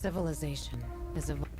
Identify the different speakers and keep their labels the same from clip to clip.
Speaker 1: Civilization is evolving.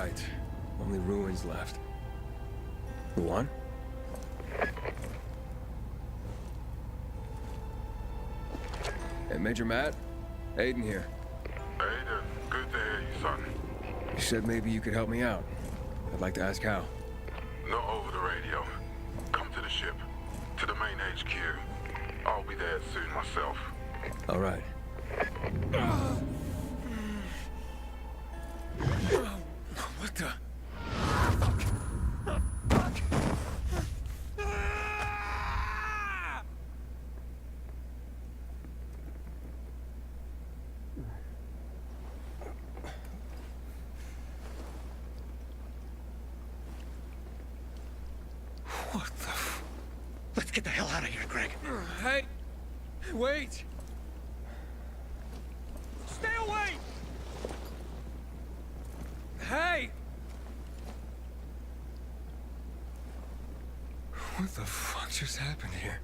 Speaker 2: right. Only ruins left. The one? Hey, Major Matt? Aiden here.
Speaker 3: Aiden, good to hear you, son.
Speaker 2: You said maybe you could help me out. I'd like to ask how.
Speaker 3: Not over the radio. Come to the ship. To the main HQ. I'll be there soon myself.
Speaker 2: All right. What the? What the
Speaker 4: Let's get the hell out of here, Greg.
Speaker 2: Hey! Wait! Stay away! Hey! What the fuck just happened here?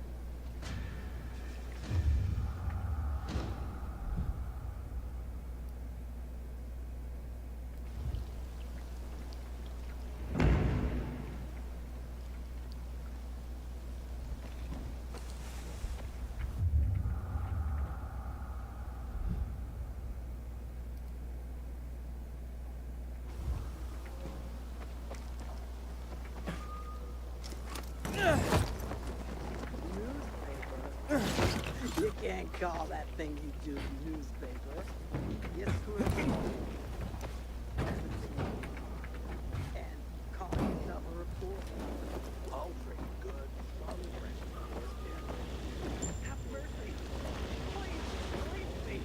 Speaker 5: You can't call that thing you do newspaper. Yes, good. And call yourself a reporter. All pretty good. Long have mercy. Please, me.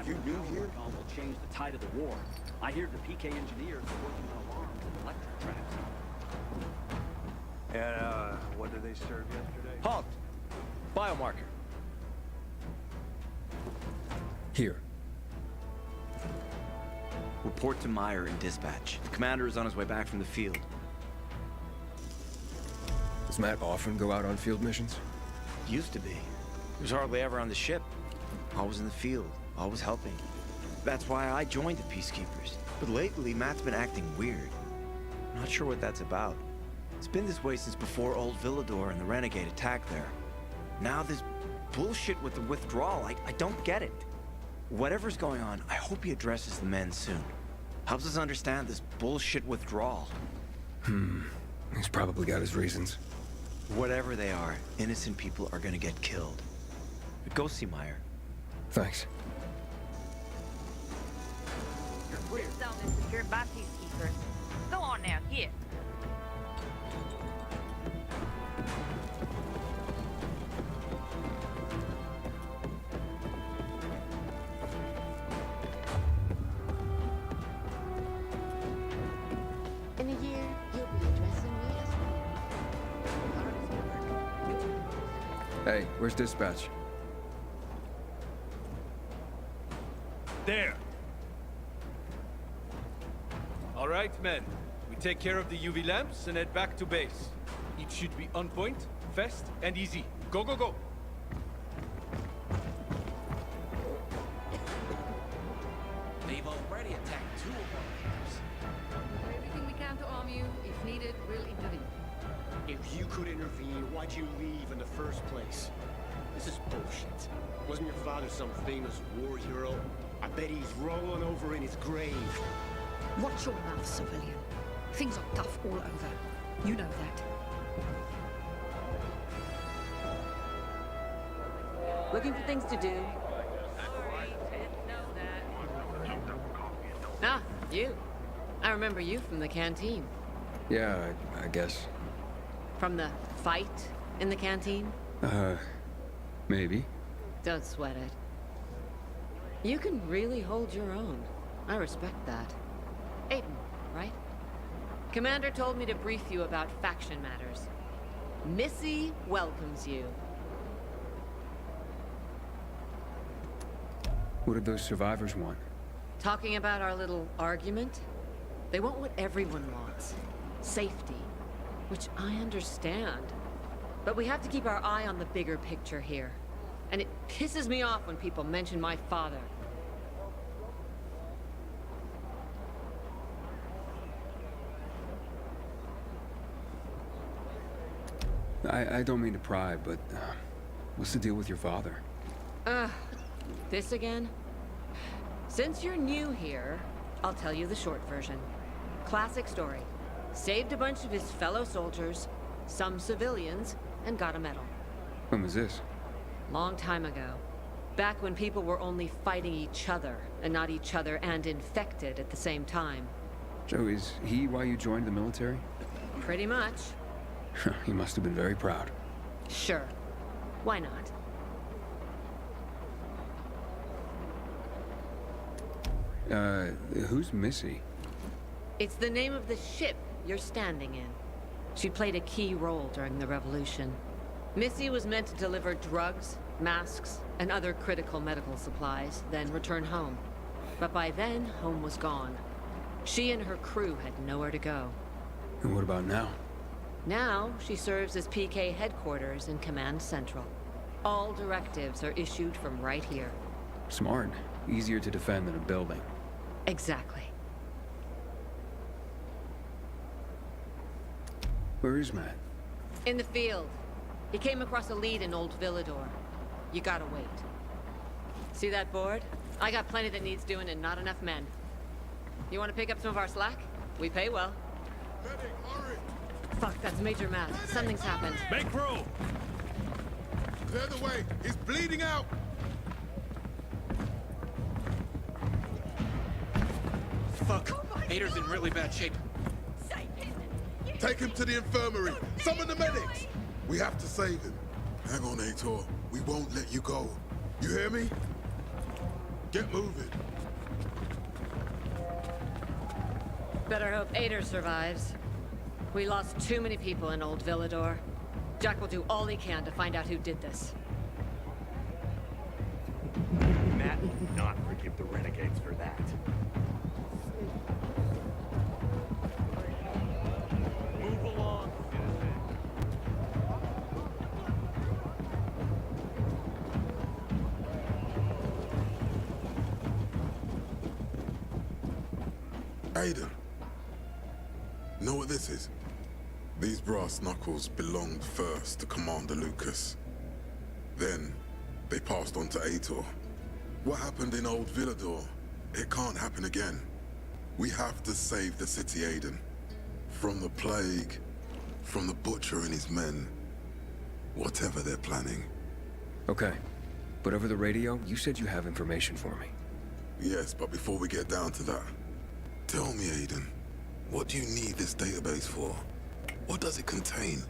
Speaker 4: You new here? Will change the tide of the war. I hear the PK engineers are working on alarms and electric traps.
Speaker 6: And, what did they serve yesterday?
Speaker 7: Halt! Biomarker.
Speaker 2: Here.
Speaker 7: Report to Meyer in dispatch. The commander is on his way back from the field.
Speaker 2: Does Matt often go out on field missions?
Speaker 7: Used to be. He was hardly ever on the ship. Always in the field. Always helping. That's why I joined the Peacekeepers. But lately, Matt's been acting weird. I'm not sure what that's about. It's been this way since before old Villador and the Renegade attack there. Now this bullshit with the withdrawal, I don't get it. Whatever's going on, I hope he addresses the men soon. Helps us understand this bullshit withdrawal.
Speaker 2: He's probably got his reasons.
Speaker 7: Whatever they are, innocent people are gonna get killed. Go see Meyer.
Speaker 2: Thanks.
Speaker 8: This zone is secured by peacekeepers. Go on now, get.
Speaker 2: Hey, where's dispatch?
Speaker 6: There! All right, men. We take care of the UV lamps and head back to base. It should be on point, fast, and easy. Go, go, go!
Speaker 9: They've already attacked 2 of our camps.
Speaker 10: We'll do everything we can to arm you. If needed, we'll intervene.
Speaker 11: If you could intervene, why'd you leave in the first place? This is bullshit. Wasn't your father some famous war hero? I bet he's rolling over in his grave.
Speaker 10: Watch your mouth, civilian. Things are tough all over. You know that.
Speaker 1: Looking for things to do.
Speaker 8: Sorry, didn't know that.
Speaker 1: Ah, you. I remember you from the canteen.
Speaker 2: Yeah, I guess.
Speaker 1: From the fight in the canteen?
Speaker 2: Maybe.
Speaker 1: Don't sweat it. You can really hold your own. I respect that. Aiden, right? Commander told me to brief you about faction matters. Missy welcomes you.
Speaker 2: What did those survivors want?
Speaker 1: Talking about our little argument? They want what everyone wants. Safety. Which I understand. But we have to keep our eye on the bigger picture here. And it pisses me off when people mention my father.
Speaker 2: I don't mean to pry, but what's the deal with your father?
Speaker 1: This again? Since you're new here, I'll tell you the short version. Classic story. Saved a bunch of his fellow soldiers, some civilians, and got a medal.
Speaker 2: When was this?
Speaker 1: Long time ago. Back when people were only fighting each other, and not each other and infected at the same time.
Speaker 2: Joe, is he why you joined the military?
Speaker 1: Pretty much.
Speaker 2: He must have been very proud.
Speaker 1: Sure. Why not?
Speaker 2: Who's Missy?
Speaker 1: It's the name of the ship you're standing in. She played a key role during the revolution. Missy was meant to deliver drugs, masks, and other critical medical supplies, then return home. But by then, home was gone. She and her crew had nowhere to go.
Speaker 2: And what about now?
Speaker 1: Now, she serves as PK headquarters in Command Central. All directives are issued from right here.
Speaker 2: Smart. Easier to defend than a building.
Speaker 1: Exactly.
Speaker 2: Where is Matt?
Speaker 1: In the field. He came across a lead in Old Villador. You gotta wait. See that board? I got plenty that needs doing and not enough men. You wanna pick up some of our slack? We pay well.
Speaker 3: Medic, hurry!
Speaker 1: Fuck, that's Major Matt. Something's happened.
Speaker 6: Make room!
Speaker 3: Clear the way! He's bleeding out!
Speaker 9: Fuck! Ader's in really bad shape.
Speaker 3: Take him to the infirmary! Summon the medics! We have to save him. Hang on, Ator. We won't let you go. You hear me? Get moving.
Speaker 1: Better hope Ader survives. We lost too many people in Old Villador. Jack will do all he can to find out who did this.
Speaker 11: Matt will not forgive the renegades for that. Move along, citizen.
Speaker 3: Aiden. Know what this is? These brass knuckles belonged first to Commander Lucas. Then, they passed on to Ator. What happened in Old Villador, it can't happen again. We have to save the city, Aiden. From the plague, from the Butcher and his men. Whatever they're planning.
Speaker 2: Okay. But over the radio, you said you have information for me.
Speaker 3: Yes, but before we get down to that, tell me, Aiden, what do you need this database for? What does it contain?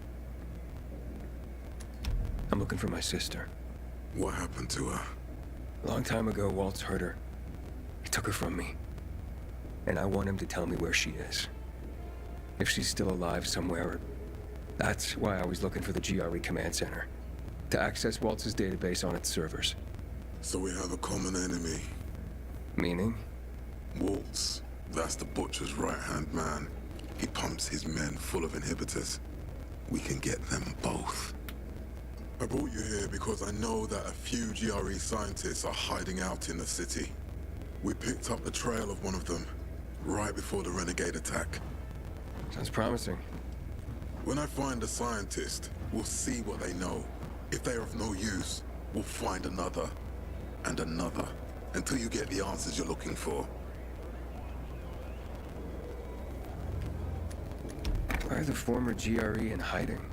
Speaker 2: I'm looking for my sister.
Speaker 3: What happened to her?
Speaker 2: A long time ago, Waltz hurt her. He took her from me. And I want him to tell me where she is. If she's still alive somewhere. That's why I was looking for the GRE command center. to access Waltz's database on its servers.
Speaker 3: So we have a common enemy.
Speaker 2: Meaning?
Speaker 3: Waltz. That's the Butcher's right-hand man. He pumps his men full of inhibitors. We can get them both. I brought you here because I know that a few GRE scientists are hiding out in the city. We picked up the trail of one of them right before the Renegade attack.
Speaker 2: Sounds promising.
Speaker 3: When I find a scientist, we'll see what they know. If they're of no use, we'll find another and another until you get the answers you're looking for.
Speaker 2: Why are the former GRE in hiding?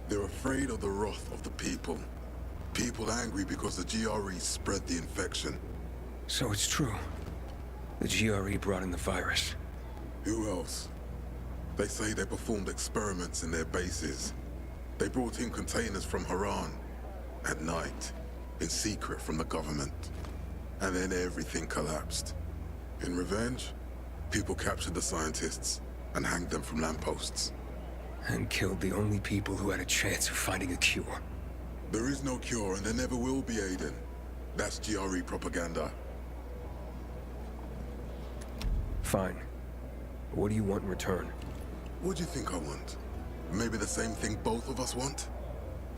Speaker 3: They're afraid of the wrath of the people. People angry because the GRE spread the infection.
Speaker 2: So it's true. The GRE brought in the virus.
Speaker 3: Who else? They say they performed experiments in their bases. They brought in containers from Haran at night, in secret from the government. And then everything collapsed. In revenge, people captured the scientists and hanged them from lampposts.
Speaker 2: And killed the only people who had a chance of finding a cure.
Speaker 3: There is no cure and there never will be, Aiden. That's GRE propaganda.
Speaker 2: Fine. What do you want in return?
Speaker 3: What do you think I want? Maybe the same thing both of us want?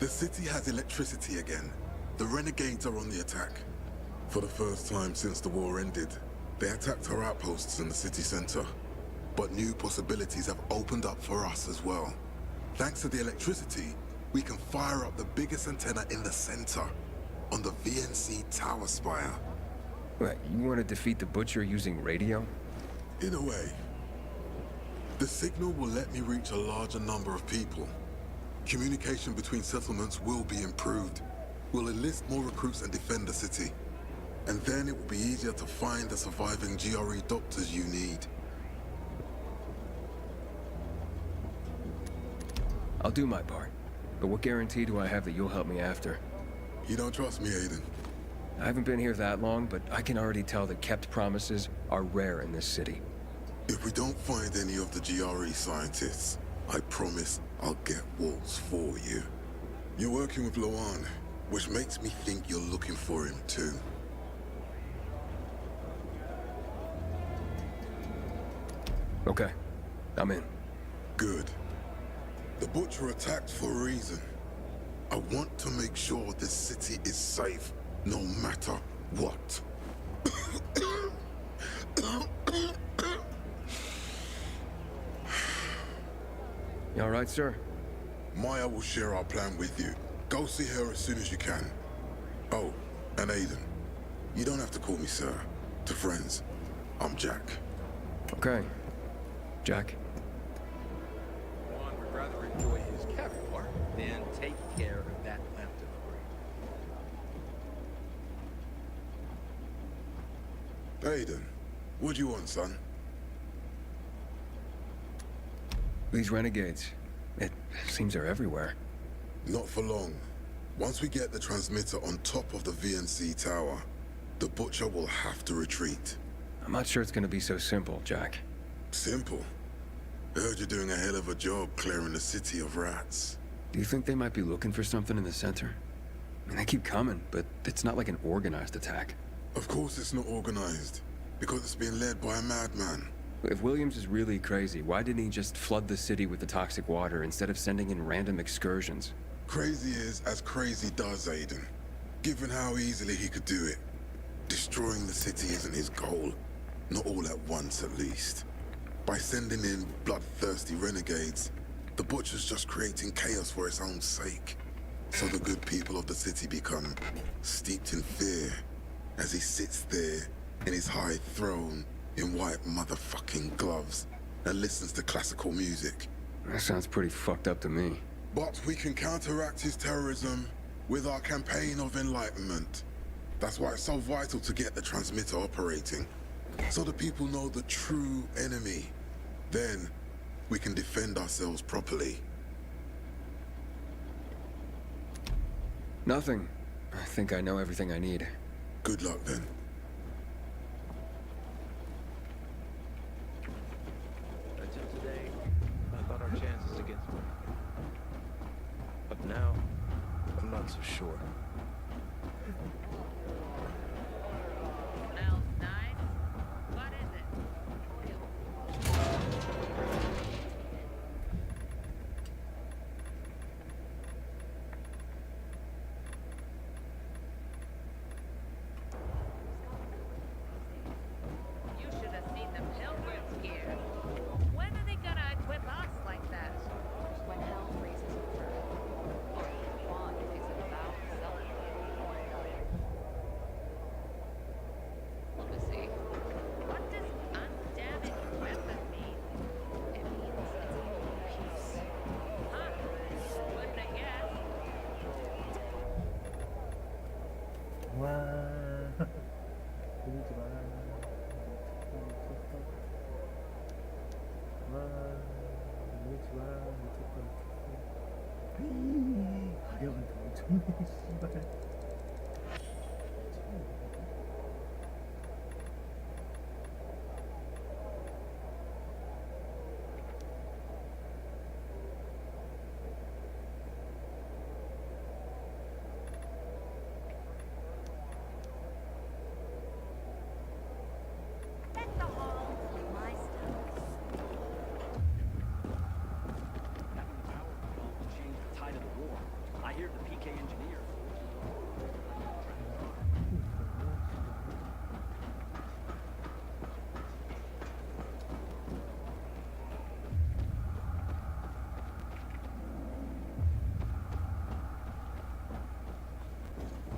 Speaker 3: The city has electricity again. The renegades are on the attack. For the first time since the war ended, they attacked our outposts in the city center. But new possibilities have opened up for us as well. Thanks to the electricity, we can fire up the biggest antenna in the center, on the VNC tower spire.
Speaker 2: What, you want to defeat the Butcher using radio?
Speaker 3: In a way. The signal will let me reach a larger number of people. Communication between settlements will be improved. We'll enlist more recruits and defend the city. And then it will be easier to find the surviving GRE doctors you need.
Speaker 2: I'll do my part. But what guarantee do I have that you'll help me after?
Speaker 3: You don't trust me, Aiden?
Speaker 2: I haven't been here that long, but I can already tell that kept promises are rare in this city.
Speaker 3: If we don't find any of the GRE scientists, I promise I'll get Waltz for you. You're working with Loan, which makes me think you're looking for him too.
Speaker 2: Okay, I'm in.
Speaker 3: Good. The Butcher attacked for a reason. I want to make sure this city is safe, no matter what.
Speaker 2: You all right, sir?
Speaker 3: Maya will share our plan with you. Go see her as soon as you can. Oh, and Aiden, you don't have to call me sir. To friends, I'm Jack.
Speaker 2: Okay. Jack.
Speaker 9: One would rather enjoy his caviar than take care of that lamp delivery.
Speaker 3: Aiden, what do you want, son?
Speaker 2: These renegades. It seems they're everywhere.
Speaker 3: Not for long. Once we get the transmitter on top of the VNC tower, the Butcher will have to retreat.
Speaker 2: I'm not sure it's gonna be so simple, Jack.
Speaker 3: Simple? I heard you're doing a hell of a job clearing the city of rats.
Speaker 2: Do you think they might be looking for something in the center? I mean, they keep coming, but it's not like an organized attack.
Speaker 3: Of course it's not organized, because it's being led by a madman.
Speaker 2: If Williams is really crazy, why didn't he just flood the city with the toxic water instead of sending in random excursions?
Speaker 3: Crazy is as crazy does, Aiden. Given how easily he could do it. Destroying the city isn't his goal. Not all at once, at least. By sending in bloodthirsty renegades, the Butcher's just creating chaos for its own sake. So the good people of the city become steeped in fear as he sits there in his high throne in white motherfucking gloves and listens to classical music.
Speaker 2: That sounds pretty fucked up to me.
Speaker 3: But we can counteract his terrorism with our campaign of enlightenment. That's why it's so vital to get the transmitter operating, so the people know the true enemy. Then we can defend ourselves properly.
Speaker 2: Nothing. I think I know everything I need.
Speaker 3: Good luck then.
Speaker 7: Until today, I thought our chances against him. But now, I'm not so
Speaker 2: so sure.
Speaker 1: Smells nice. What is it? You should have seen the pilgrims here. When are they gonna equip us like that? When hell freezes over. What is it about Let me see. What does undamaged weapon mean? It means it's in peace. Huh? Wouldn't have guessed.
Speaker 12: 와 들리지 마라 와 들리지 마라 가격은 더 엄청네 씨발
Speaker 8: At the hall for my stuff.
Speaker 4: Having the power bomb will change the tide of the war. I hear the PK engineers.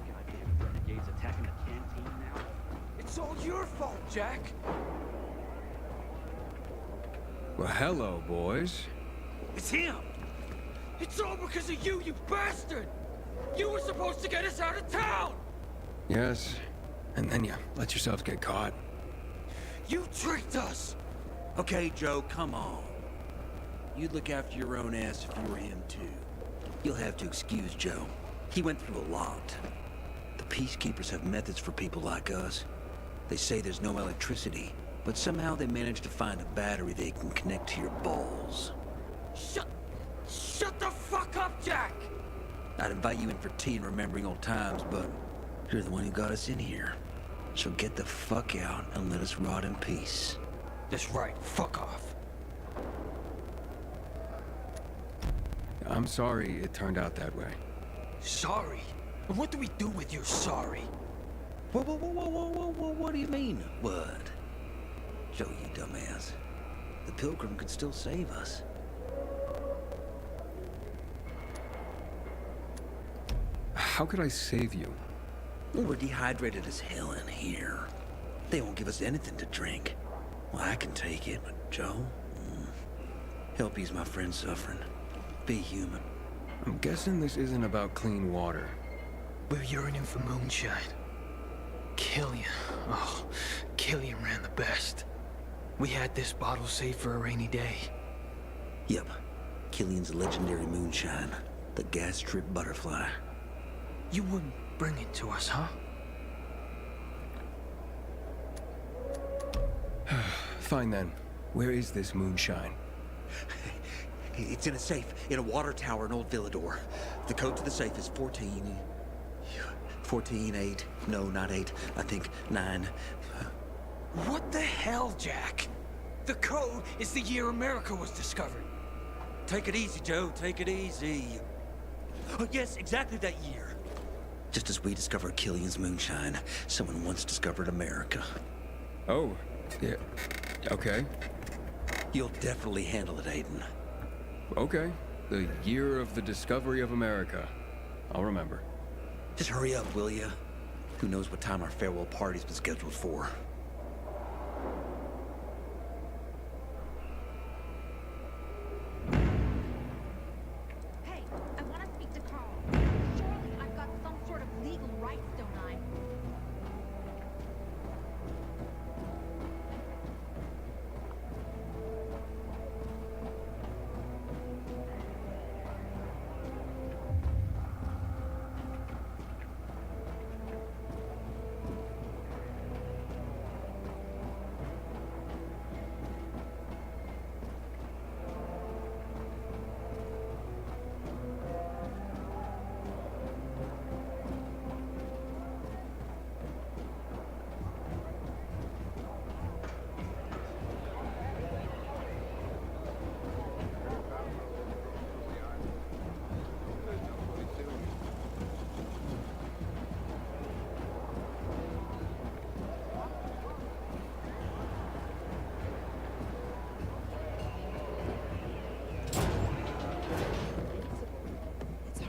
Speaker 4: Goddamn renegades attacking the canteen now.
Speaker 6: It's all your fault, Jack.
Speaker 2: Well, hello, boys.
Speaker 6: It's him. It's all because of you, you bastard. You were supposed to get us out of town.
Speaker 2: Yes, and then you let yourselves get caught.
Speaker 6: You tricked us.
Speaker 13: Okay, Joe, come on. You'd look after your own ass if you were him, too. You'll have to excuse Joe. He went through a lot. The Peacekeepers have methods for people like us. They say there's no electricity, but somehow they managed to find a battery they can connect to your balls.
Speaker 6: Shut the fuck up, Jack!
Speaker 13: I'd invite you in for tea and remembering old times, but you're the one who got us in here. So get the fuck out and let us rot in peace.
Speaker 6: That's right, fuck off.
Speaker 2: I'm sorry it turned out that way.
Speaker 6: Sorry? What do we do with your sorry?
Speaker 13: Whoa, what do you mean, what? Joe, you dumbass. The Pilgrim could still save us.
Speaker 2: How could I save you?
Speaker 13: Well, we're dehydrated as hell in here. They won't give us anything to drink. Well, I can take it, but Joe? Help ease my friend's suffering. Be human.
Speaker 2: I'm guessing this isn't about clean water.
Speaker 14: We're yearning for moonshine. Killian. Oh, Killian ran the best. We had this bottle saved for a rainy day.
Speaker 13: Yep. Killian's legendary moonshine. The gas trip butterfly.
Speaker 14: You wouldn't bring it to us, huh?
Speaker 2: Fine then. Where is this moonshine?
Speaker 13: It's in a safe, in a water tower in Old Villador. The code to the safe is 14-8. No, not 8. I think 9.
Speaker 14: What the hell, Jack? The code is the year America was discovered.
Speaker 13: Take it easy, Joe. Take it easy. Oh, yes, exactly that year. Just as we discovered Killian's moonshine, someone once discovered America.
Speaker 2: Oh, yeah. Okay.
Speaker 13: You'll definitely handle it, Aiden.
Speaker 2: Okay. The year of the discovery of America. I'll remember.
Speaker 13: Just hurry up, will ya? Who knows what time our farewell party's been scheduled for?
Speaker 8: Hey, I want to speak to Carl. Surely I've got some sort of legal rights, don't I?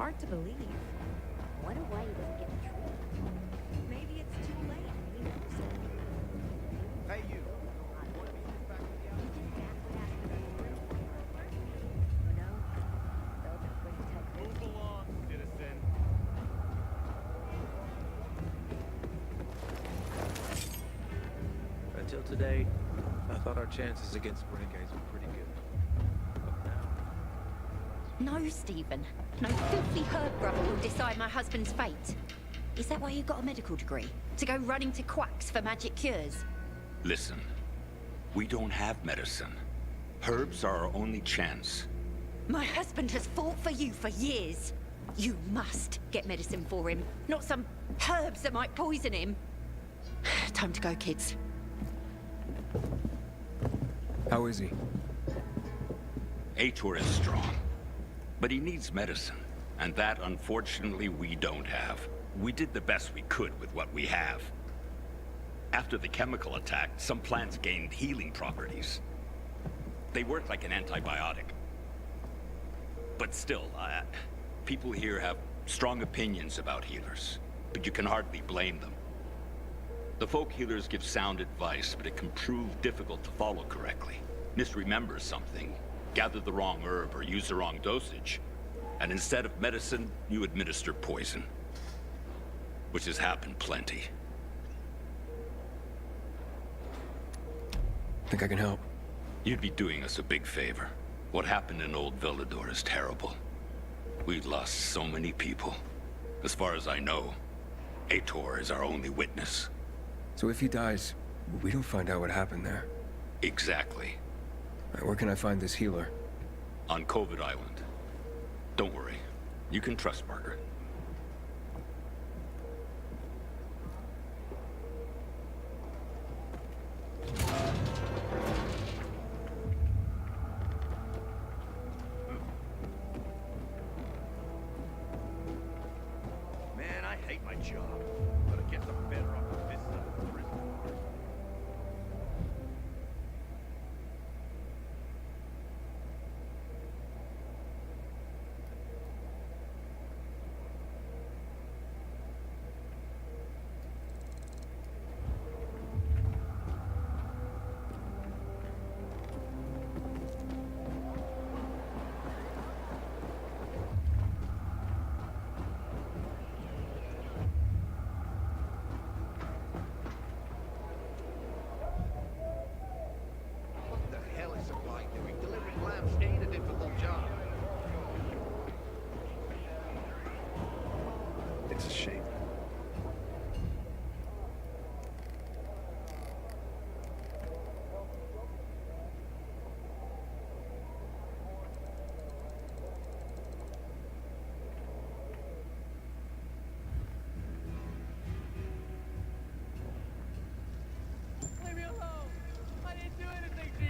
Speaker 8: hard to believe. What a way to get treated. Maybe it's too late and he knows it.
Speaker 11: Hey, you.
Speaker 6: Move along, citizen.
Speaker 14: Until today, I thought our chances against renegades were pretty good. But now...
Speaker 8: No, Stephen. No filthy herb grubber will decide my husband's fate. Is that why you got a medical degree? To go running to quacks for magic cures?
Speaker 15: Listen, we don't have medicine. Herbs are our only chance.
Speaker 8: My husband has fought for you for years. You must get medicine for him, not some herbs that might poison him. Time to go, kids.
Speaker 2: How is he?
Speaker 15: Ator is strong, but he needs medicine, and that, unfortunately, we don't have. We did the best we could with what we have. After the chemical attack, some plants gained healing properties. They work like an antibiotic. But still, people here have strong opinions about healers, but you can hardly blame them. The folk healers give sound advice, but it can prove difficult to follow correctly. Misremember something, gather the wrong herb, or use the wrong dosage, and instead of medicine, you administer poison. Which has happened plenty.
Speaker 2: Think I can help?
Speaker 15: You'd be doing us a big favor. What happened in Old Villador is terrible. We've lost so many people. As far as I know, Ator is our only witness.
Speaker 2: So if he dies, we don't find out what happened there.
Speaker 15: Exactly.
Speaker 2: Where can I find this healer?
Speaker 15: On COVID Island. Don't worry. You can trust Margaret.
Speaker 4: Man, I hate my job. But I guess I'm better off on this side of the prison bars.
Speaker 11: What the hell is supply doing? Delivering lamps ain't a difficult job.
Speaker 4: It's a shame.
Speaker 6: Leave me alone! I didn't do anything to you!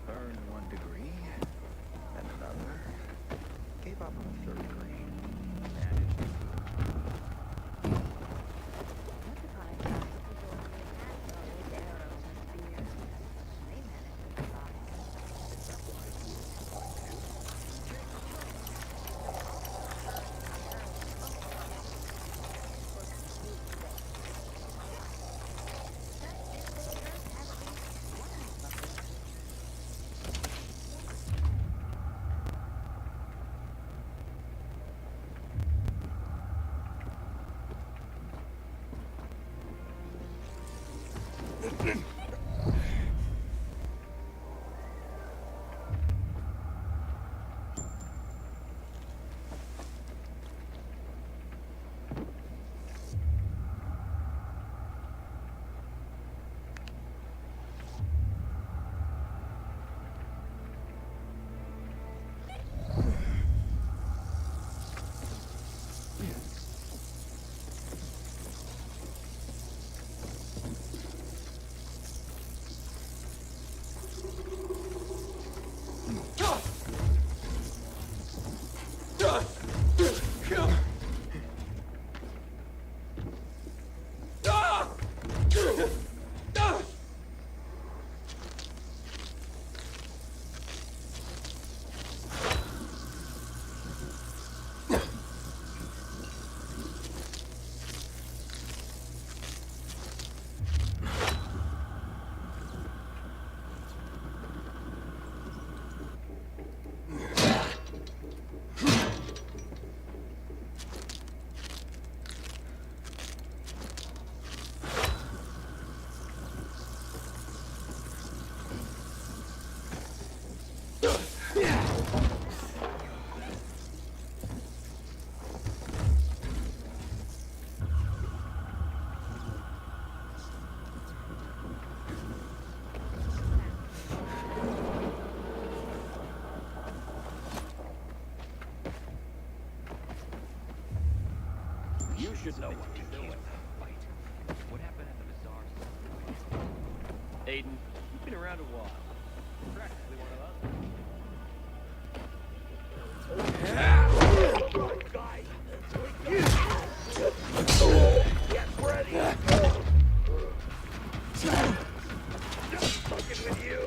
Speaker 7: Earned 1 degree, then another. Gave up on a 3rd degree. Managed to
Speaker 4: should know what to do. What happened at the bazaar? Aiden, you've been around a while. Practically one of us. Get ready! Just fucking with you!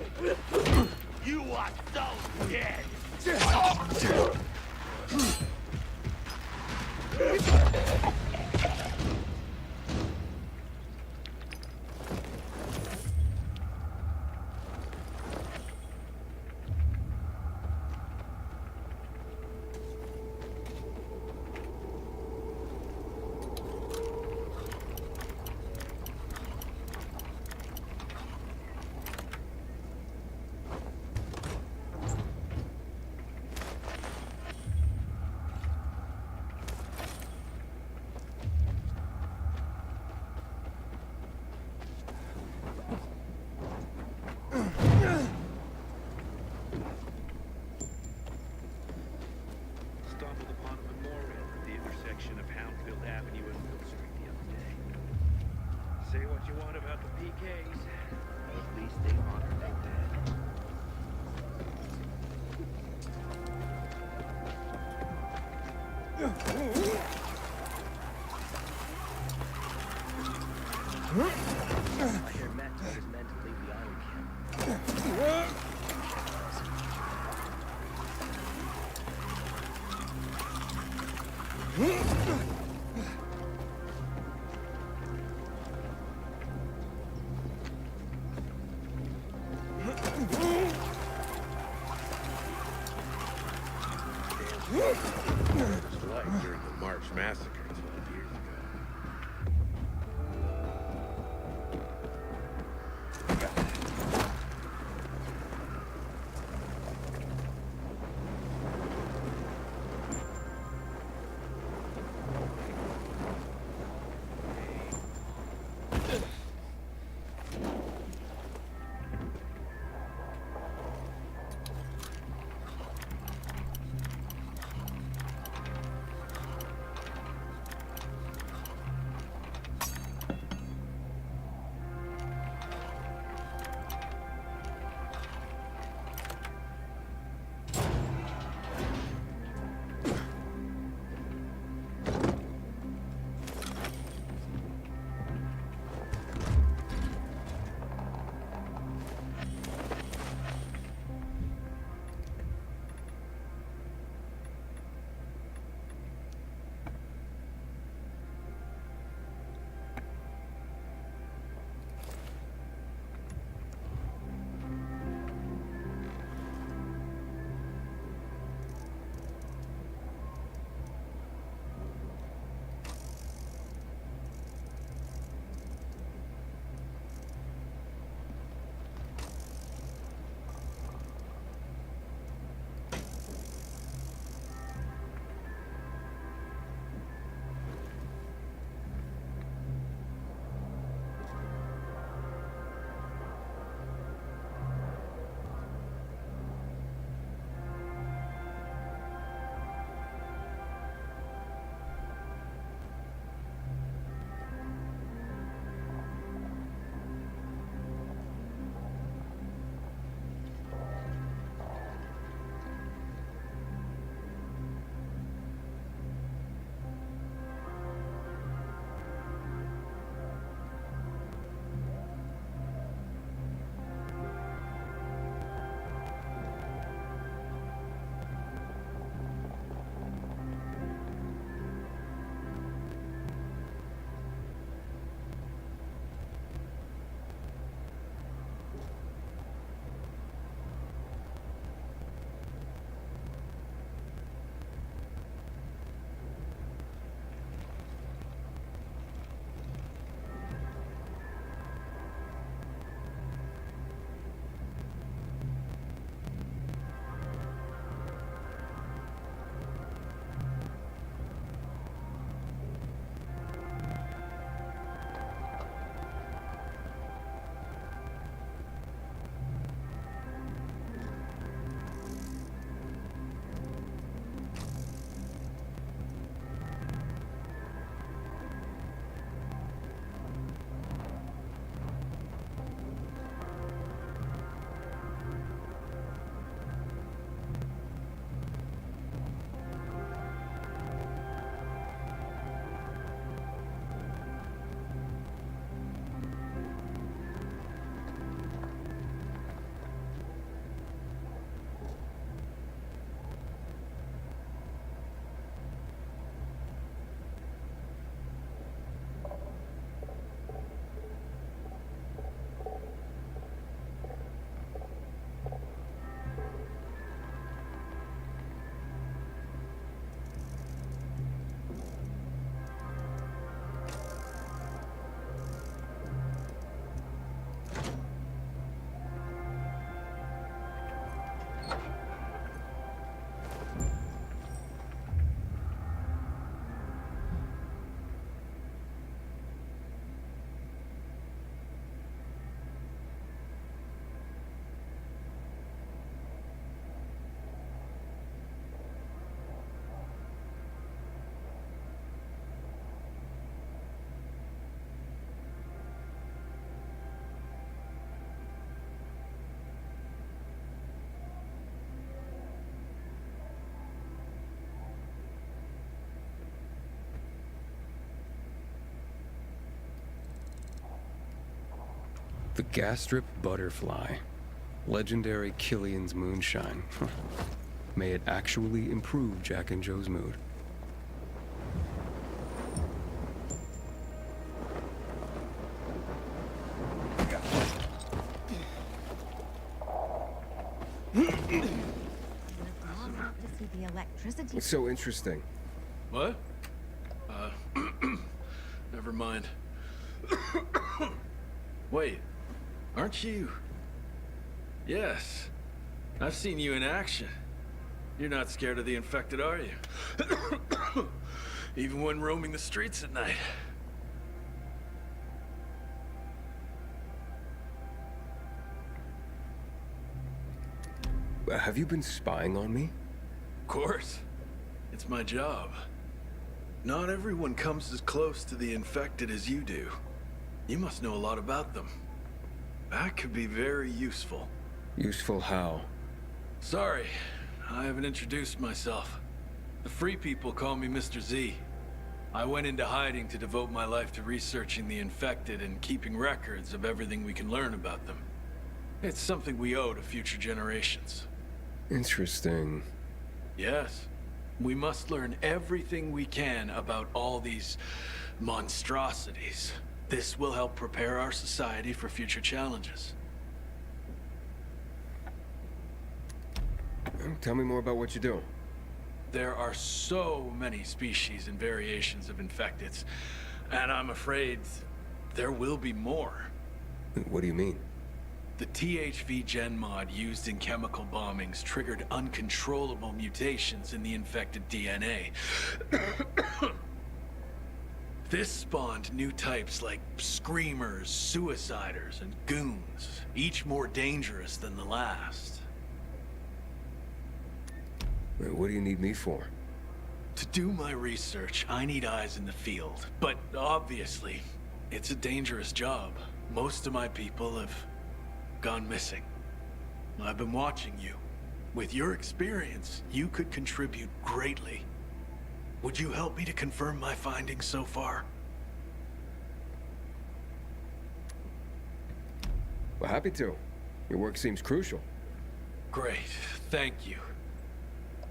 Speaker 4: You are so dead!
Speaker 16: Stumbled upon a memorial at the intersection of Houndfield Avenue and Mill Street the other day. Say what you want about the PKs, at least they honored their dead.
Speaker 4: I hear Matt told his men to leave the island camp.
Speaker 16: What it was like during the March Massacre 12 years ago.
Speaker 2: The Gastrip Butterfly. Legendary Killian's moonshine. May it actually improve Jack and Joe's mood. What's so interesting?
Speaker 6: What? Never mind. Wait, aren't you? Yes, I've seen you in action. You're not scared of the infected, are you? Even when roaming the streets at night.
Speaker 2: Have you been spying on me?
Speaker 6: Of course. It's my job. Not everyone comes as close to the infected as you do. You must know a lot about them. That could be very useful.
Speaker 2: Useful how?
Speaker 6: Sorry, I haven't introduced myself. The Free People call me Mr. Z. I went into hiding to devote my life to researching the infected and keeping records of everything we can learn about them. It's something we owe to future generations.
Speaker 2: Interesting.
Speaker 6: Yes. We must learn everything we can about all these monstrosities. This will help prepare our society for future challenges.
Speaker 2: Tell me more about what you do.
Speaker 6: There are so many species and variations of infecteds, and I'm afraid there will be more.
Speaker 2: What do you mean?
Speaker 6: The THV gen mod used in chemical bombings triggered uncontrollable mutations in the infected DNA. This spawned new types like screamers, suiciders, and goons, each more dangerous than the last.
Speaker 2: What do you need me for?
Speaker 6: To do my research, I need eyes in the field. But obviously, it's a dangerous job. Most of my people have gone missing. I've been watching you. With your experience, you could contribute greatly. Would you help me to confirm my findings so far?
Speaker 2: Well, happy to. Your work seems crucial.
Speaker 6: Great, thank you.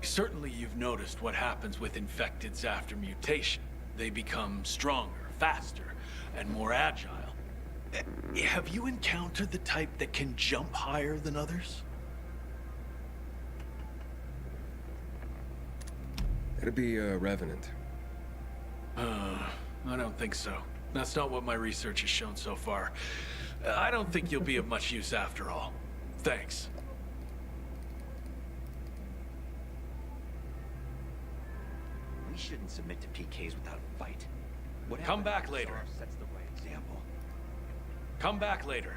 Speaker 6: Certainly you've noticed what happens with infecteds after mutation. They become stronger, faster, and more agile. Have you encountered the type that can jump higher than others?
Speaker 2: That'd be a Revenant.
Speaker 6: I don't think so. That's not what my research has shown so far. I don't think you'll be of much use after all. Thanks.
Speaker 7: We shouldn't submit to PKs without a fight.
Speaker 6: Come back later.
Speaker 7: Sets the right example.
Speaker 6: Come back later.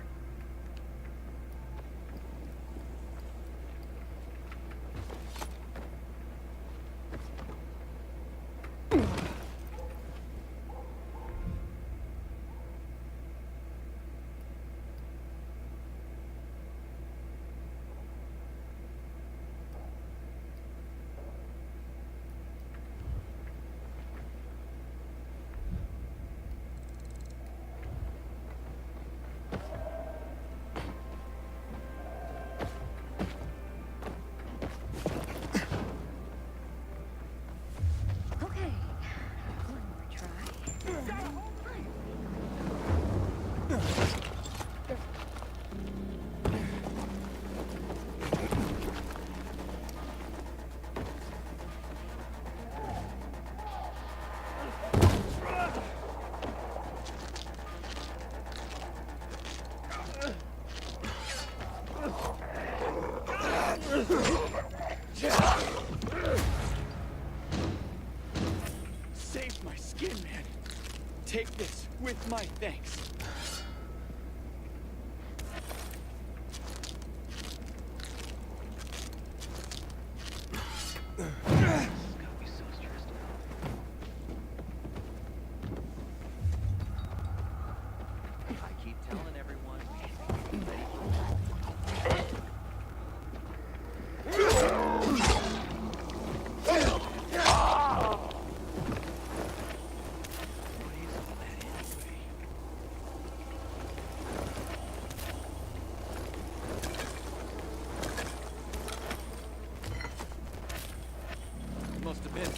Speaker 13: Saved my skin, man. Take this with my thanks.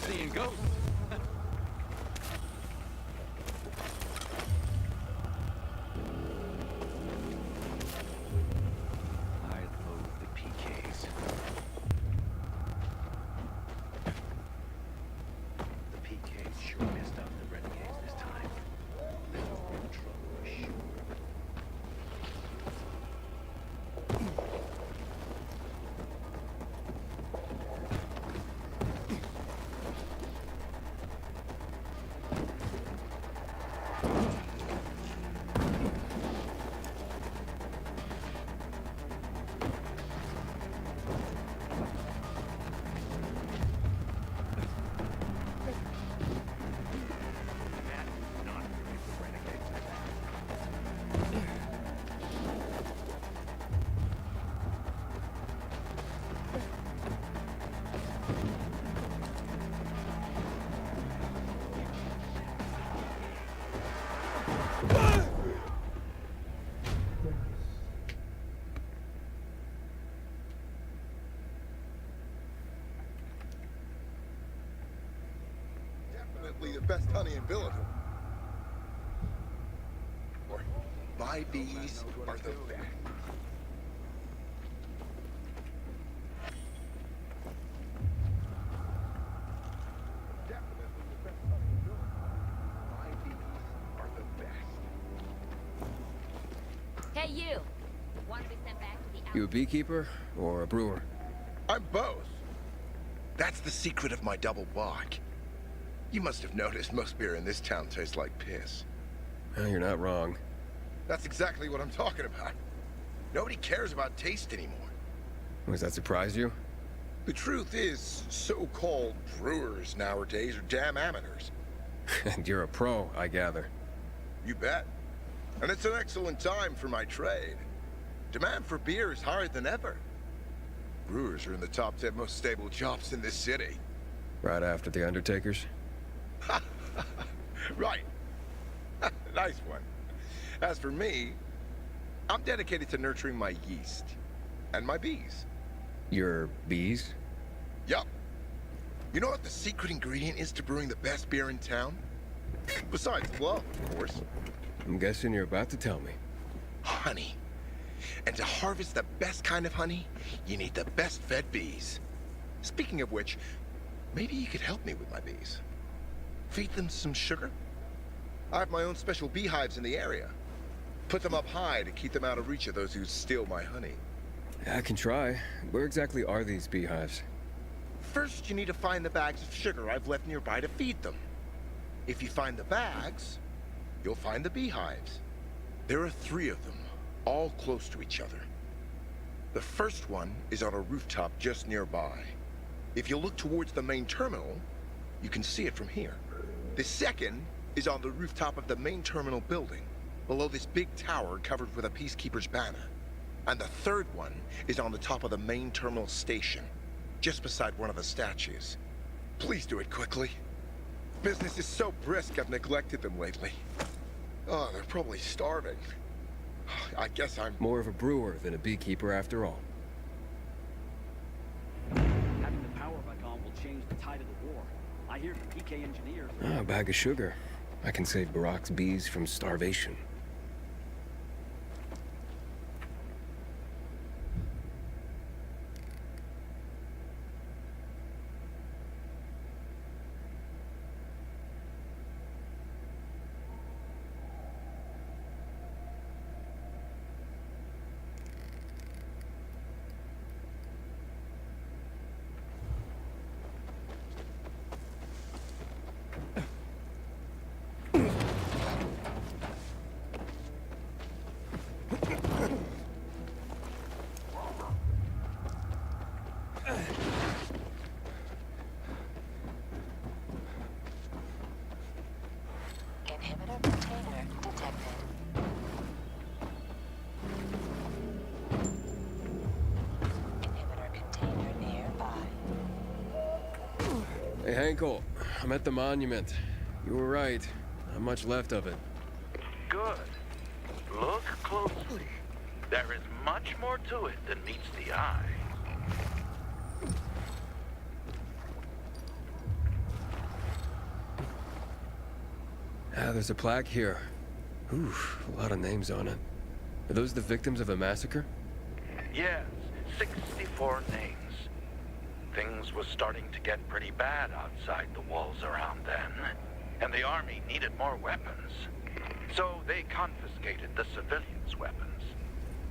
Speaker 9: seeing ghosts.
Speaker 13: I loathe the PKs.
Speaker 16: The PKs sure messed up the Renegades this time. They're in trouble for sure.
Speaker 17: Definitely the best honey in Villager. Or my bees are the best. Definitely the best honey in Villager. My bees are the best.
Speaker 18: Hey, you. Want to be sent back to the
Speaker 2: You a beekeeper or a brewer?
Speaker 17: I'm both. That's the secret of my double block. You must have noticed most beer in this town tastes like piss.
Speaker 2: Well, you're not wrong.
Speaker 17: That's exactly what I'm talking about. Nobody cares about taste anymore.
Speaker 2: Does that surprise you?
Speaker 17: The truth is, so-called brewers nowadays are damn amateurs.
Speaker 2: And you're a pro, I gather.
Speaker 17: You bet. And it's an excellent time for my trade. Demand for beer is higher than ever. Brewers are in the top 10 most stable jobs in this city.
Speaker 2: Right after the Undertakers?
Speaker 17: Right. Nice one. As for me, I'm dedicated to nurturing my yeast and my bees.
Speaker 2: Your bees?
Speaker 17: Yup. You know what the secret ingredient is to brewing the best beer in town? Besides love, of course.
Speaker 2: I'm guessing you're about to tell me.
Speaker 17: Honey. And to harvest the best kind of honey, you need the best fed bees. Speaking of which, maybe you could help me with my bees. Feed them some sugar? I have my own special beehives in the area. Put them up high to keep them out of reach of those who steal my honey.
Speaker 2: I can try. Where exactly are these beehives?
Speaker 17: First, you need to find the bags of sugar I've left nearby to feed them. If you find the bags, you'll find the beehives. There are 3 of them, all close to each other. The first one is on a rooftop just nearby. If you look towards the main terminal, you can see it from here. The second is on the rooftop of the main terminal building, below this big tower covered with a Peacekeeper's banner. And the third one is on the top of the main terminal station, just beside one of the statues. Please do it quickly. Business is so brisk I've neglected them lately. Oh, they're probably starving. I guess I'm...
Speaker 2: More of a brewer than a beekeeper after all.
Speaker 4: Having the power back on will change the tide of the war. I hear the PK engineers...
Speaker 2: A bag of sugar. I can save Barack's bees from starvation.
Speaker 18: Inhibitor container detected. Inhibitor container nearby.
Speaker 2: Hey, Hankel. I'm at the monument. You were right. Not much left of it.
Speaker 19: Good. Look closely. There is much more to it than meets the eye.
Speaker 2: Ah, there's a plaque here. Oof, a lot of names on it. Are those the victims of a massacre?
Speaker 19: Yes, 64 names. Things was starting to get pretty bad outside the walls around then, and the army needed more weapons. So they confiscated the civilians' weapons.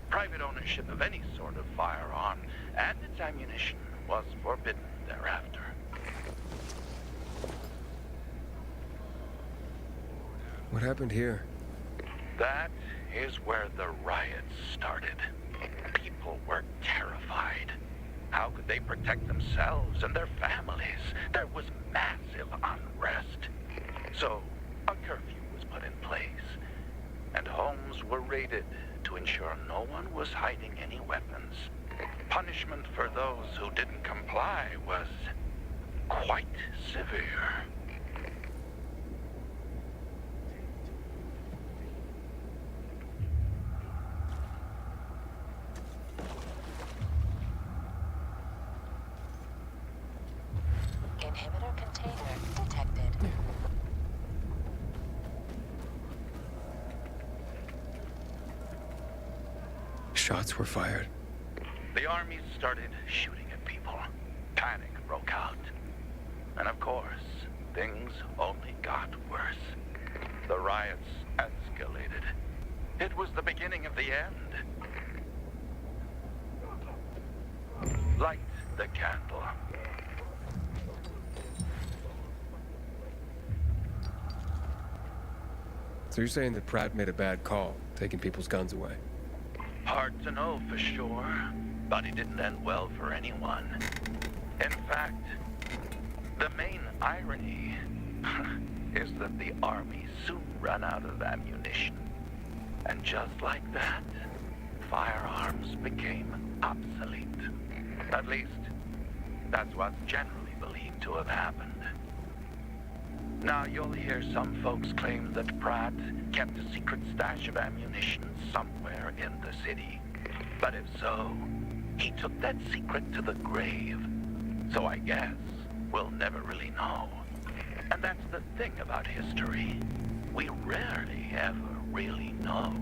Speaker 19: Private ownership of any sort of firearm and its ammunition was forbidden thereafter.
Speaker 2: What happened here?
Speaker 19: That is where the riots started. People were terrified. How could they protect themselves and their families? There was massive unrest. So, a curfew was put in place, and homes were raided to ensure no one was hiding any weapons. Punishment for those who didn't comply was quite severe.
Speaker 18: Inhibitor container detected.
Speaker 2: Shots were fired.
Speaker 19: The army started shooting at people. Panic broke out. And of course, things only got worse. The riots escalated. It was the beginning of the end. Light the candle.
Speaker 2: So you're saying that Pratt made a bad call, taking people's guns away?
Speaker 19: Hard to know for sure, but it didn't end well for anyone. In fact, the main irony is that the army soon ran out of ammunition. And just like that, firearms became obsolete. At least, that's what's generally believed to have happened. Now, you'll hear some folks claim that Pratt kept a secret stash of ammunition somewhere in the city. But if so, he took that secret to the grave. So I guess we'll never really know. And that's the thing about history. We rarely ever really know.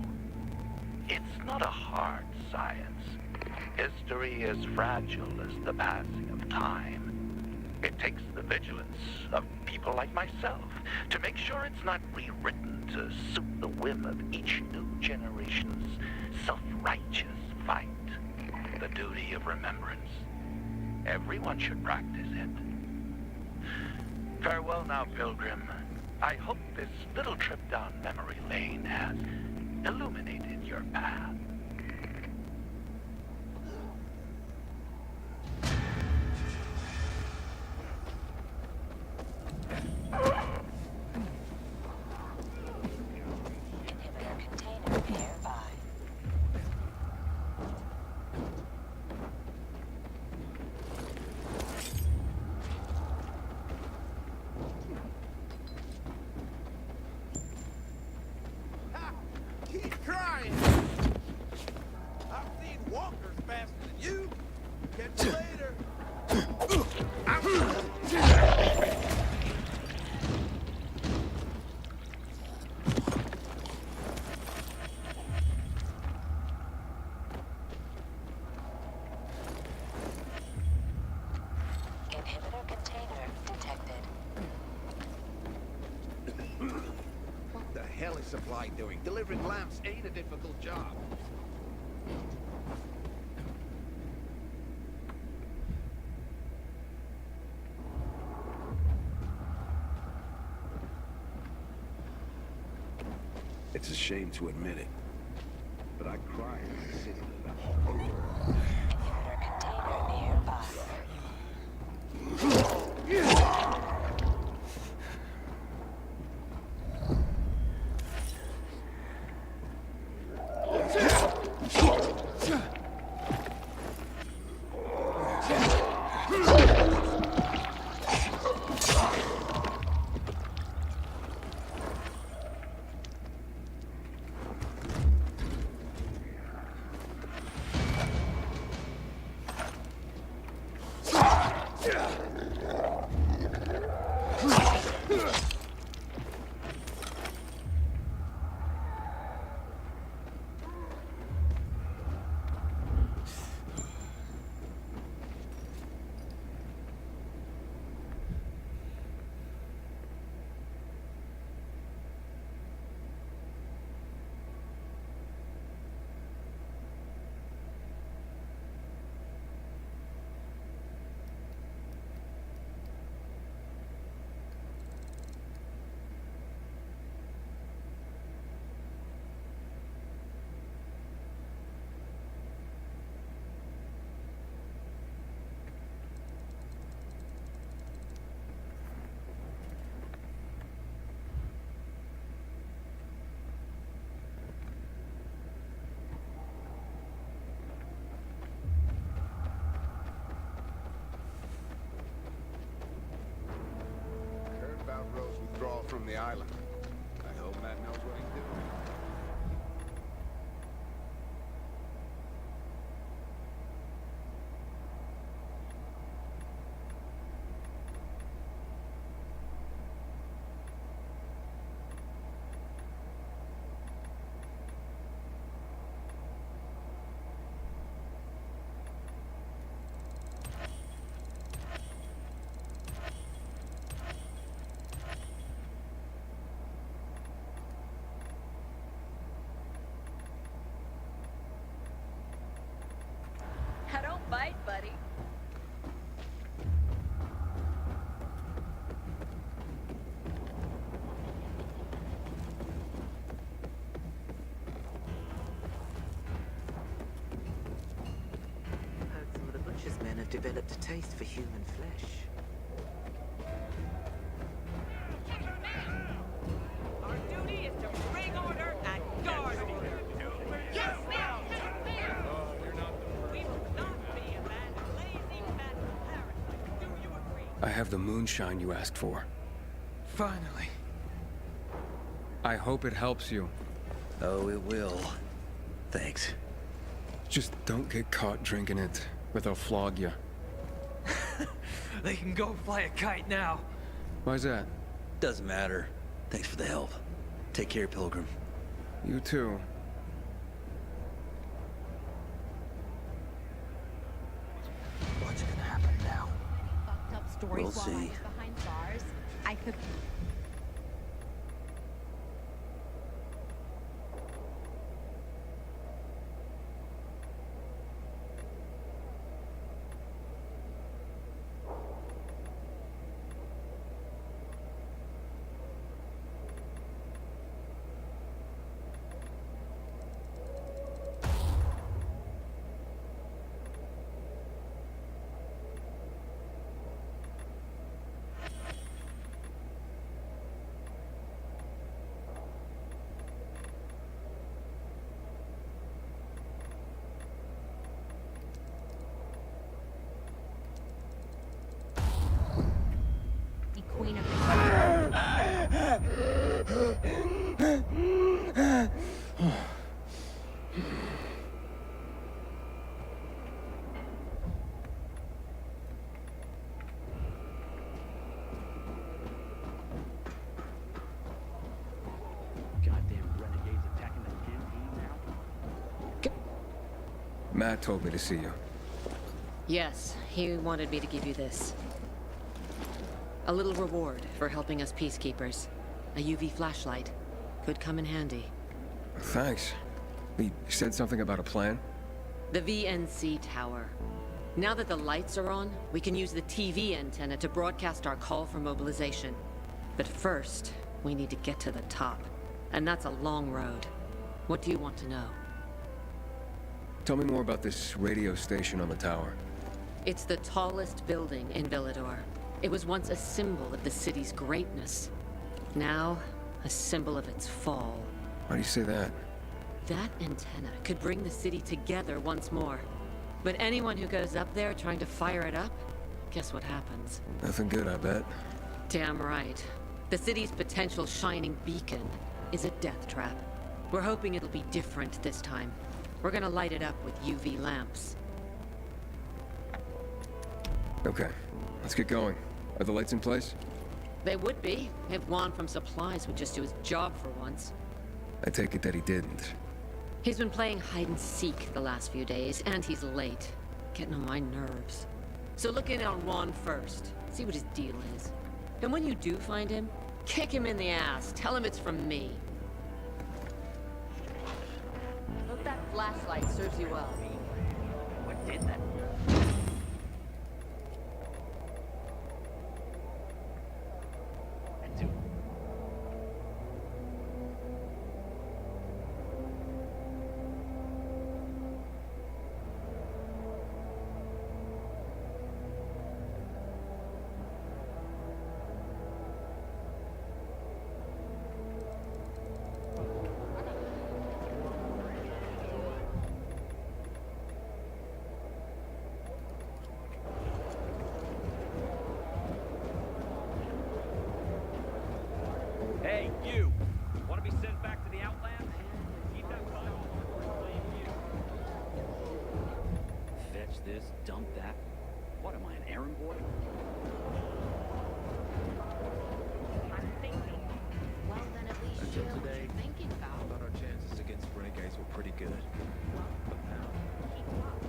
Speaker 19: It's not a hard science. History is fragile as the passing of time. It takes the vigilance of people like myself to make sure it's not rewritten to suit the whim of each new generation's self-righteous fight. The duty of remembrance. Everyone should practice it. Farewell now, Pilgrim. I hope this little trip down memory lane has illuminated your path.
Speaker 18: Inhibitor container nearby.
Speaker 9: Keep crying! I've seen walkers faster than you. Catch you later.
Speaker 18: Inhibitor container detected.
Speaker 9: What the hell is Supply doing? Delivering lamps ain't a difficult job. It's a shame to admit it, but I cried in the city lit up.
Speaker 18: Inhibitor container nearby.
Speaker 20: on the island. I hope Matt knows what he's doing.
Speaker 8: I don't bite, buddy.
Speaker 5: Heard some of the butcher's men have developed a taste for human flesh.
Speaker 9: Our duty is to bring order and guard order. Yes, ma'am! We will not be a band of lazy metal parasites. Do you agree?
Speaker 2: I have the moonshine you asked for.
Speaker 14: Finally.
Speaker 2: I hope it helps you.
Speaker 13: Oh, it will. Thanks.
Speaker 2: Just don't get caught drinking it, or they'll flog you.
Speaker 14: They can go fly a kite now.
Speaker 2: Why's that?
Speaker 13: Doesn't matter. Thanks for the help. Take care, Pilgrim.
Speaker 2: You too.
Speaker 14: What's gonna happen now?
Speaker 8: Fucked up stories
Speaker 13: We'll
Speaker 8: while I
Speaker 13: see.
Speaker 8: was behind bars. I could. The queen of
Speaker 4: Goddamn renegades attacking the campaign now.
Speaker 2: Matt told me to see you.
Speaker 1: Yes, he wanted me to give you this. A little reward for helping us peacekeepers. A UV flashlight. Could come in handy.
Speaker 2: Thanks. He said something about a plan?
Speaker 1: The VNC tower. Now that the lights are on, we can use the TV antenna to broadcast our call for mobilization. But first, we need to get to the top. And that's a long road. What do you want to know?
Speaker 2: Tell me more about this radio station on the tower.
Speaker 1: It's the tallest building in Villador. It was once a symbol of the city's greatness. Now, a symbol of its fall.
Speaker 2: Why do you say that?
Speaker 1: That antenna could bring the city together once more. But anyone who goes up there trying to fire it up, guess what happens?
Speaker 2: Nothing good, I bet.
Speaker 1: Damn right. The city's potential shining beacon is a death trap. We're hoping it'll be different this time. We're gonna light it up with UV lamps.
Speaker 2: Okay, let's get going. Are the lights in place?
Speaker 1: They would be, if Juan from Supplies would just do his job for once.
Speaker 2: I take it that he didn't.
Speaker 1: He's been playing hide and seek the last few days, and he's late. Getting on my nerves. So look in on Juan first. See what his deal is. And when you do find him, kick him in the ass. Tell him it's from me. Hope that flashlight serves you well.
Speaker 4: What did that? this, dump that. What am I, an errand boy?
Speaker 1: I'm thinking. Well, then at least
Speaker 19: Until
Speaker 1: share what
Speaker 19: today,
Speaker 1: you're thinking
Speaker 19: I
Speaker 1: about.
Speaker 19: thought our chances against renegades were pretty good. But now,
Speaker 1: Keep up.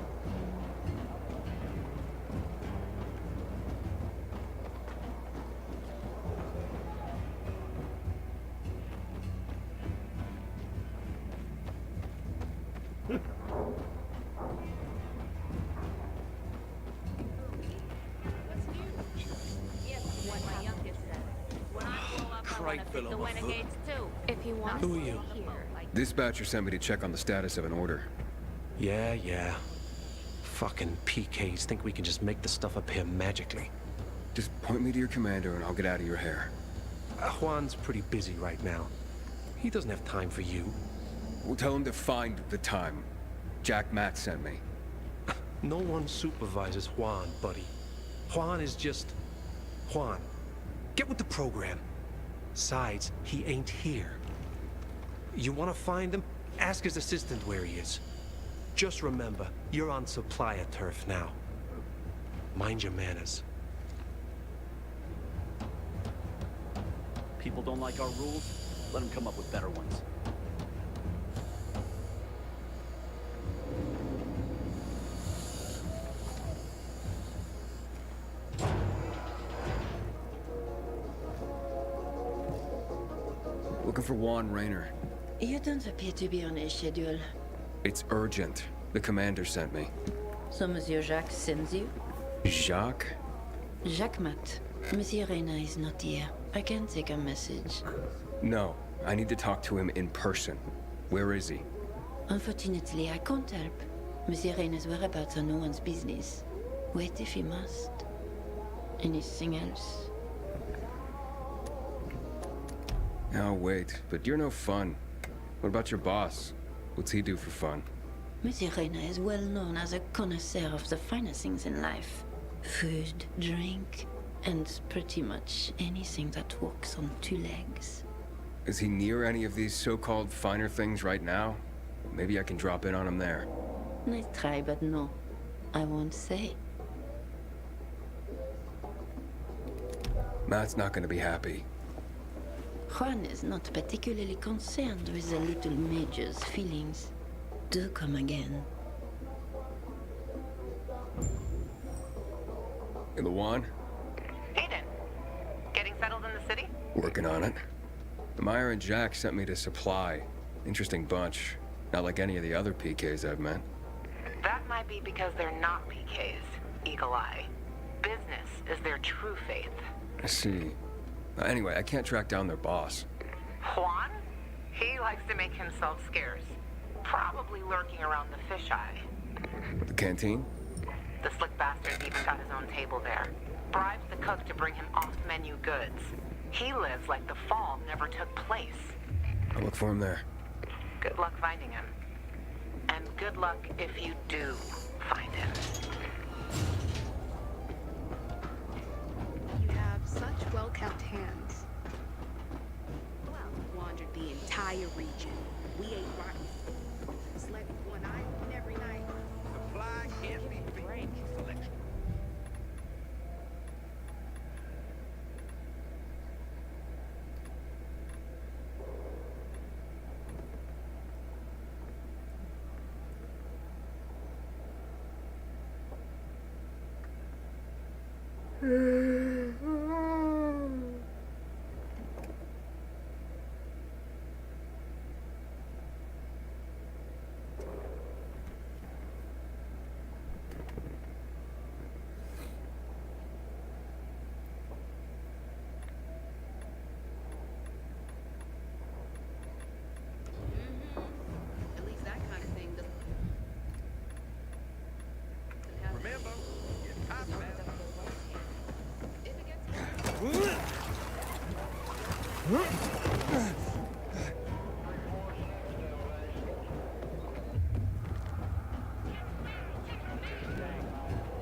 Speaker 1: What my youngest said. When I grow up, I want to beat the renegades too. If you want
Speaker 21: Who
Speaker 1: to
Speaker 21: are you?
Speaker 1: stay here, like
Speaker 2: Dispatcher sent me to check on the status of an order.
Speaker 21: Yeah. Fucking PKs think we can just make the stuff up here magically.
Speaker 2: Just point me to your commander and I'll get out of your hair.
Speaker 21: Juan's pretty busy right now. He doesn't have time for you.
Speaker 2: We'll tell him to find the time. Jack Matt sent me.
Speaker 21: No one supervises Juan, buddy. Juan is just Juan. Get with the program. Besides, he ain't here. You want to find him? Ask his assistant where he is. Just remember, you're on supplier turf now. Mind your manners.
Speaker 4: People don't like our rules? Let them come up with better ones.
Speaker 2: Looking for Juan Rayner.
Speaker 22: You don't appear to be on a schedule.
Speaker 2: It's urgent. The commander sent me.
Speaker 22: So Monsieur Jacques sends you?
Speaker 2: Jacques?
Speaker 22: Jacques Mat. Monsieur Reyna is not here. I can take a message.
Speaker 2: No, I need to talk to him in person. Where is he?
Speaker 22: Unfortunately, I can't help. Monsieur Reyna's whereabouts are no one's business. Wait if you must. Anything else?
Speaker 2: I'll wait, but you're no fun. What about your boss? What's he do for fun?
Speaker 22: Monsieur Reyna is well known as a connoisseur of the finer things in life. Food, drink, and pretty much anything that walks on two legs.
Speaker 2: Is he near any of these so-called finer things right now? Maybe I can drop in on him there.
Speaker 22: Nice try, but no. I won't say.
Speaker 2: Matt's not gonna be happy.
Speaker 22: Juan is not particularly concerned with the little major's feelings. Do come again.
Speaker 2: In the Juan?
Speaker 23: Aiden, getting settled in the city?
Speaker 2: Working on it. Meyer and Jack sent me to supply. Interesting bunch. Not like any of the other PKs I've met.
Speaker 23: That might be because they're not PKs, Eagle Eye. Business is their true faith.
Speaker 2: I see. Anyway, I can't track down their boss.
Speaker 23: Juan? He likes to make himself scarce. Probably lurking around the fisheye.
Speaker 2: The canteen?
Speaker 23: The slick bastard even got his own table there. Bribes the cook to bring him off-menu goods. He lives like the fall never took place.
Speaker 2: I'll look for him there.
Speaker 23: Good luck finding him. And good luck if you do find him.
Speaker 10: You have such well-kept hands. Well, wandered the entire region. We ate rotten. Slept with one eye open every night.
Speaker 16: Supply can't be beat. Selection.
Speaker 1: At least that kind of thing doesn't.
Speaker 16: Remember, your top man.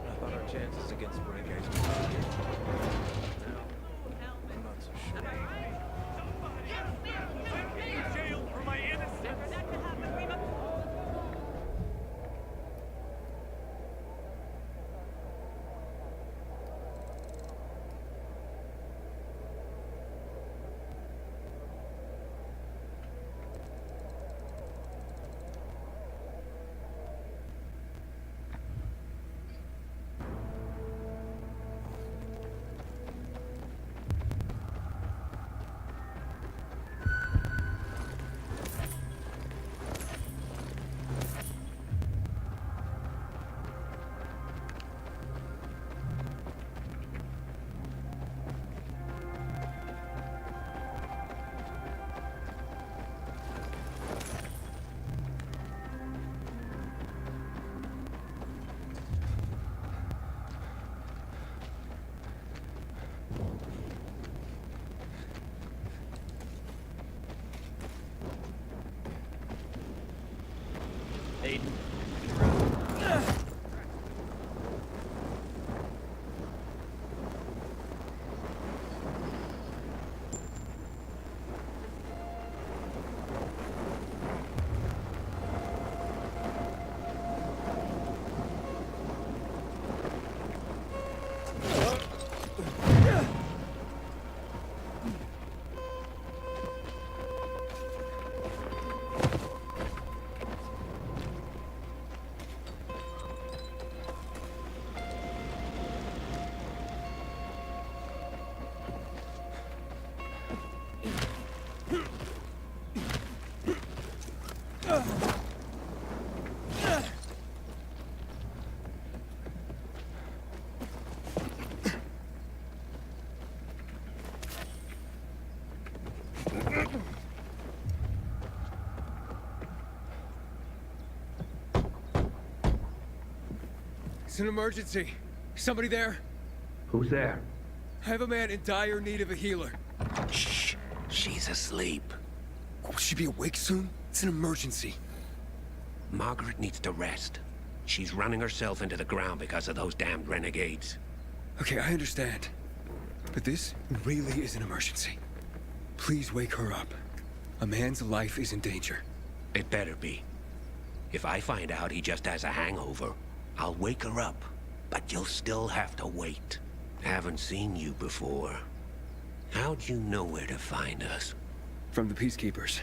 Speaker 19: I thought our chances against renegades were pretty good. Now, I'm not so sure.
Speaker 16: Jail for my innocence.
Speaker 2: It's an emergency. Somebody there?
Speaker 3: Who's there?
Speaker 2: I have a man in dire need of a healer.
Speaker 3: Shh. She's asleep.
Speaker 2: Will she be awake soon? It's an emergency.
Speaker 3: Margaret needs to rest. She's running herself into the ground because of those damned renegades.
Speaker 2: Okay, I understand. But this really is an emergency. Please wake her up. A man's life is in danger.
Speaker 3: It better be. If I find out he just has a hangover, I'll wake her up. But you'll still have to wait. Haven't seen you before. How'd you know where to find us?
Speaker 2: From the Peacekeepers.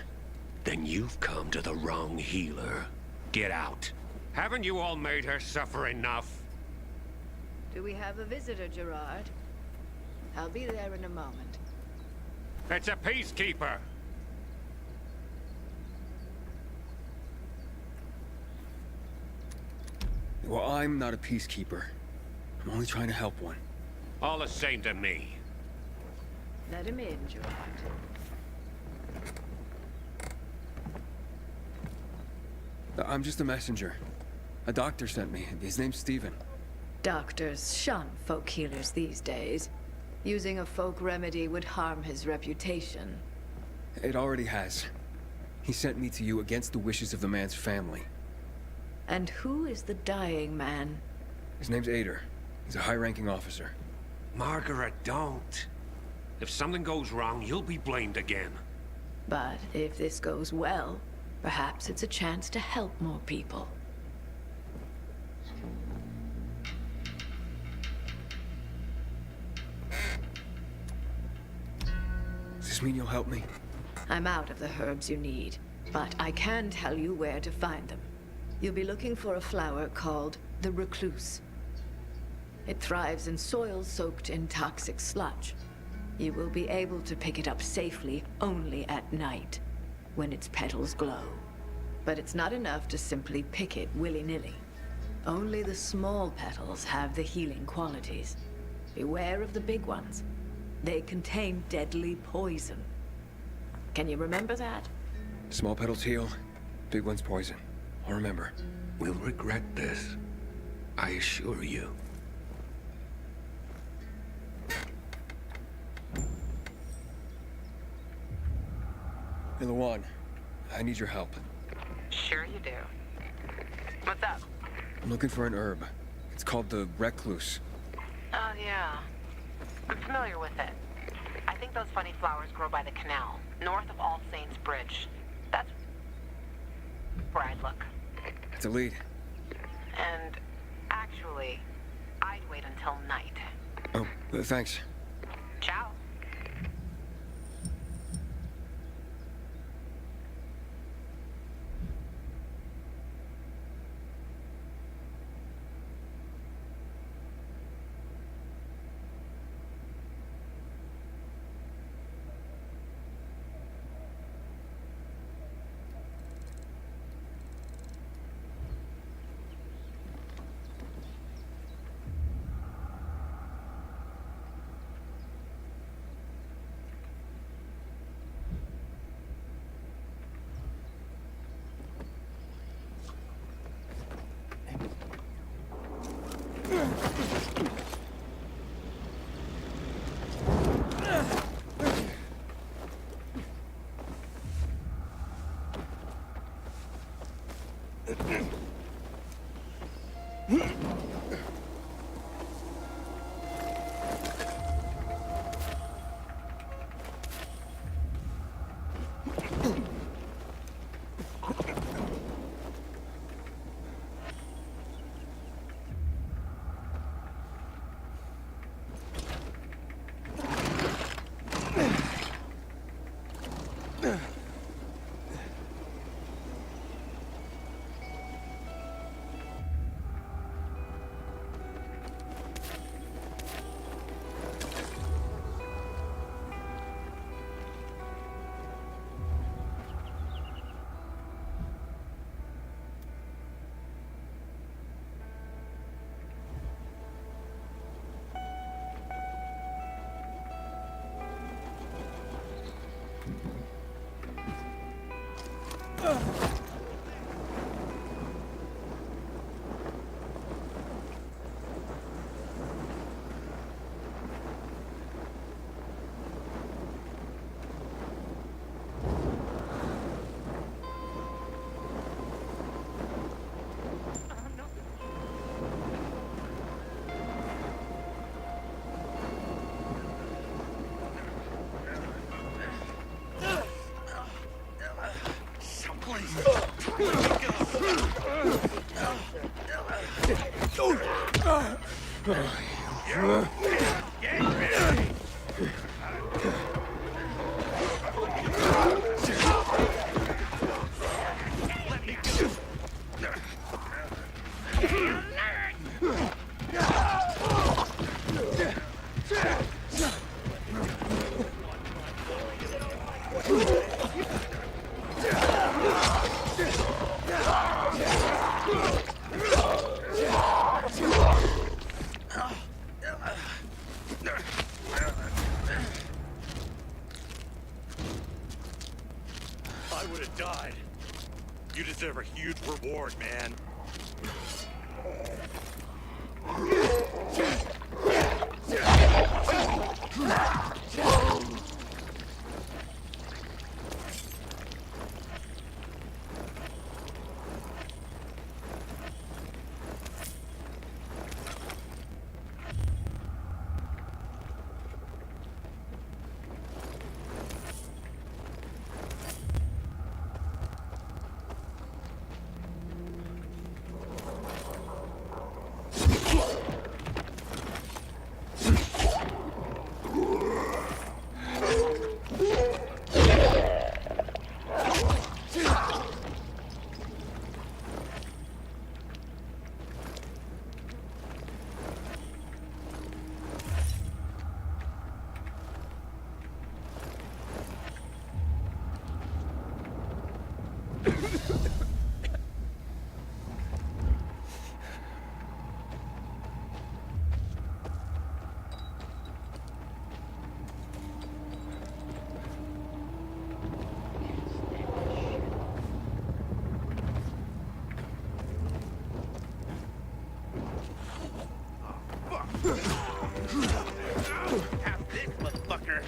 Speaker 3: Then you've come to the wrong healer. Get out. Haven't you all made her suffer enough?
Speaker 12: Do we have a visitor, Gerard? I'll be there in a moment.
Speaker 3: It's a peacekeeper.
Speaker 2: Well, I'm not a peacekeeper. I'm only trying to help one.
Speaker 3: All the same to me.
Speaker 12: Let him in, Gerard.
Speaker 2: I'm just a messenger. A doctor sent me. His name's Stephen.
Speaker 12: Doctors shun folk healers these days. Using a folk remedy would harm his reputation.
Speaker 2: It already has. He sent me to you against the wishes of the man's family.
Speaker 12: And who is the dying man?
Speaker 2: His name's Ader. He's a high-ranking officer.
Speaker 3: Margaret, don't. If something goes wrong, you'll be blamed again.
Speaker 12: But if this goes well, perhaps it's a chance to help more people.
Speaker 2: Does this mean you'll help me?
Speaker 12: I'm out of the herbs you need, but I can tell you where to find them. You'll be looking for a flower called the recluse. It thrives in soil soaked in toxic sludge. You will be able to pick it up safely only at night, when its petals glow. But it's not enough to simply pick it willy-nilly. Only the small petals have the healing qualities. Beware of the big ones. They contain deadly poison. Can you remember that?
Speaker 2: Small petals heal, big ones poison. I'll remember.
Speaker 3: We'll regret this. I assure you.
Speaker 2: Hey, Lawan, I need your help.
Speaker 23: Sure you do. What's up?
Speaker 2: I'm looking for an herb. It's called the recluse.
Speaker 23: Oh, yeah. I'm familiar with it. I think those funny flowers grow by the canal, north of All Saints Bridge. That's where I'd look.
Speaker 2: It's a lead.
Speaker 23: And actually, I'd wait until night.
Speaker 2: Oh, thanks.
Speaker 23: Ciao.
Speaker 7: I would have died. You deserve a huge reward, man.
Speaker 17: Motherfucker!